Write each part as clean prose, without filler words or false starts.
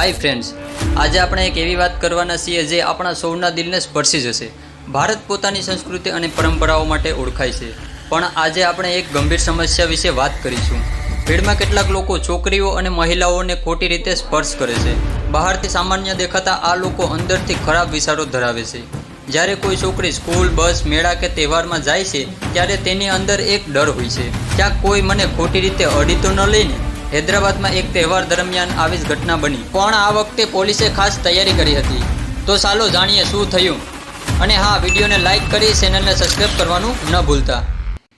Hi friends, आज આપણે એક એવી વાત કરવાના છીએ જે આપણા સૌના દિલને સ્પર્શી જશે। ભારત પોતાની સંસ્કૃતિ અને પરંપરાઓ માટે ઓળખાય છે, પણ આજે આપણે એક ગંભીર સમસ્યા વિશે વાત કરીશું। ભીડમાં કેટલાક લોકો છોકરીઓ અને મહિલાઓને ખોટી રીતે સ્પર્શ કરે છે। બહારથી સામાન્ય દેખાતા આ લોકો અંદરથી ખરાબ વિચારો ધરાવે છે। જ્યારે કોઈ છોકરી સ્કૂલ, બસ, મેળા કે તહેવારમાં જાય છે ત્યારે તેની અંદર એક ડર હોય છે, ક્યાંક કોઈ મને ખોટી રીતે અડી તો ન લઈને। हैदराबाद एक तहेवार दरमियान आवी ज घटना बनी, पण आ वखते पोलीसे खास तैयारी करी हती। तो चालो जाणीए शुं थयुं। अने हाँ, विडियो ने लाइक करी चेनल ने सब्सक्राइब करवानुं न भूलता।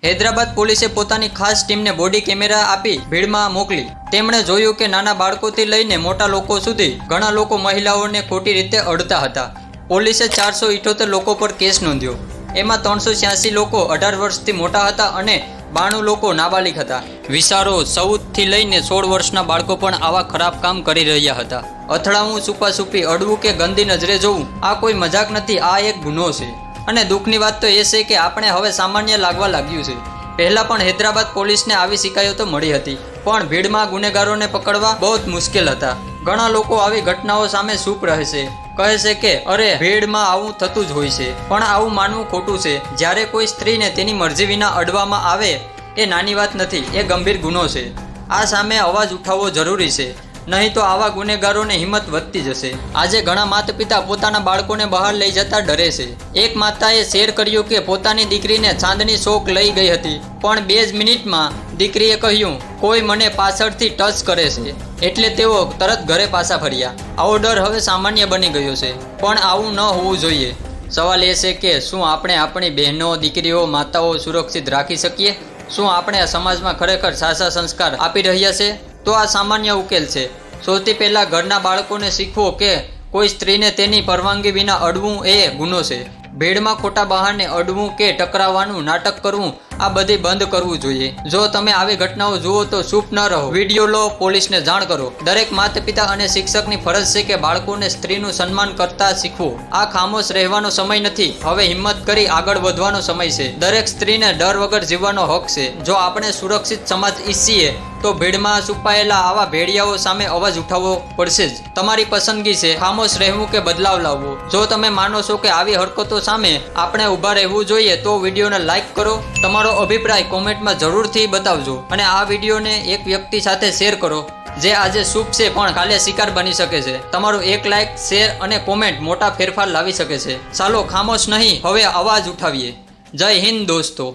हैदराबाद पोलीसे पोतानी खास टीम ने बॉडी केमेरा आपी भीड़मां मोकली। तेमणे जोयुं के नाना बाळकोथी लईने मोटा लोको सुधी घणा लोको महिलाओने खोटी रीते अडता हता। पोलीसे 478 लोको पर केस नोंध्यो। एमां 386 लोको 18 वर्षथी मोटा हता अने 92 लोको नाबालिग हता। विचारो 14 થી લઈને 16 વર્ષના બાળકો પણ આવા ખરાબ કામ કરી રહ્યા હતા। અથડાવું, છુપાછુપી અડવું કે ગંદી નજરે જોવું આ કોઈ મજાક નથી, આ એક ગુનો છે। અને દુઃખની વાત તો એ છે કે આપણે હવે સામાન્ય લાગવા લાગ્યું છે। પહેલા પણ હૈદરાબાદ પોલીસને આવી શિકાયતો મળી હતી, પણ ભીડમાં ગુનેગારોને પકડવા બહુ મુશ્કેલ હતા। ઘણા લોકો આવી ઘટનાઓ સામે ચૂપ રહે છે, કહે છે કે અરે ભીડમાં આવું થતું જ હોય છે, પણ આવું માનવું ખોટું છે। જ્યારે કોઈ સ્ત્રીને તેની મરજી વિના અડવામાં આવે એ નાની વાત નથી, એ ગંભીર ગુનો છે। આ સામે અવાજ ઉઠાવવો જરૂરી છે, નહીં તો આવા ગુનેગારોને હિંમત વધતી જશે। આજે ઘણા માતા પિતા પોતાના બાળકોને બહાર લઈ જતા ડરે છે। એક માતાએ શેર કર્યું કે પોતાની દીકરીને ચાંદની શોક લઈ ગઈ હતી, પણ 2 જ મિનિટમાં દીકરીએ કહ્યું કોઈ મને પાછળથી ટચ કરે છે, એટલે તેઓ તરત ઘરે પાછા ફર્યા। આવો ડર હવે સામાન્ય બની ગયો છે, પણ આવું ન હોવું જોઈએ। સવાલ એ છે કે શું આપણે આપણી બહેનો, દીકરીઓ, માતાઓ સુરક્ષિત રાખી શકીએ? શું આપણે આ સમાજમાં ખરેખર સાચા સંસ્કાર આપી રહ્યા છે? તો આ સામાન્ય ઉકેલ છે। સૌથી પહેલાં ઘરના બાળકોને શીખવો કે કોઈ સ્ત્રીને તેની પરવાનગી વિના અડવું એ ગુનો છે। ભીડમાં ખોટા બહાને અડવું કે ટકરાવવાનું નાટક કરવું આ બધી બંધ કરવું જોઈએ। જો તમે આવી ઘટનાઓ જુઓ તો ચૂપ ન રહો, વિડીયો લો, પોલીસને જાણ કરો। દરેક માતા પિતા અને શિક્ષકની ફરજ છે કે બાળકોને સ્ત્રીનું સન્માન કરતા શીખવું। આ ખામોશ રહેવાનો સમય નથી, હવે હિંમત કરી આગળ વધવાનો સમય છે। દરેક સ્ત્રીને ડર વગર જીવવાનો હક છે। જો આપણે સુરક્ષિત સમાજ ઈચ્છીએ તો ભીડમાં છુપાયેલા આવા ભેડિયાઓ સામે અવાજ ઉઠાવવો પડશે જ। તમારી પસંદગી છે ખામોશ રહેવું કે બદલાવ લાવવો। જો તમે માનો છો કે આવી હરકતો સામે આપણે ઊભા રહેવું જોઈએ તો વિડીયોને લાઇક કરો, તમારો અભિપ્રાય કોમેન્ટમાં જરૂરથી બતાવજો અને આ વિડીયોને એક વ્યક્તિ સાથે શેર કરો જે આજે શુભ છે પણ કાલે શિકાર બની શકે છે। તમારું એક લાઇક, શેર અને કોમેન્ટ મોટા ફેરફાર લાવી શકે છે। ચાલો ખામોશ નહીં, હવે અવાજ ઉઠાવીએ। જય હિન્દ દોસ્તો।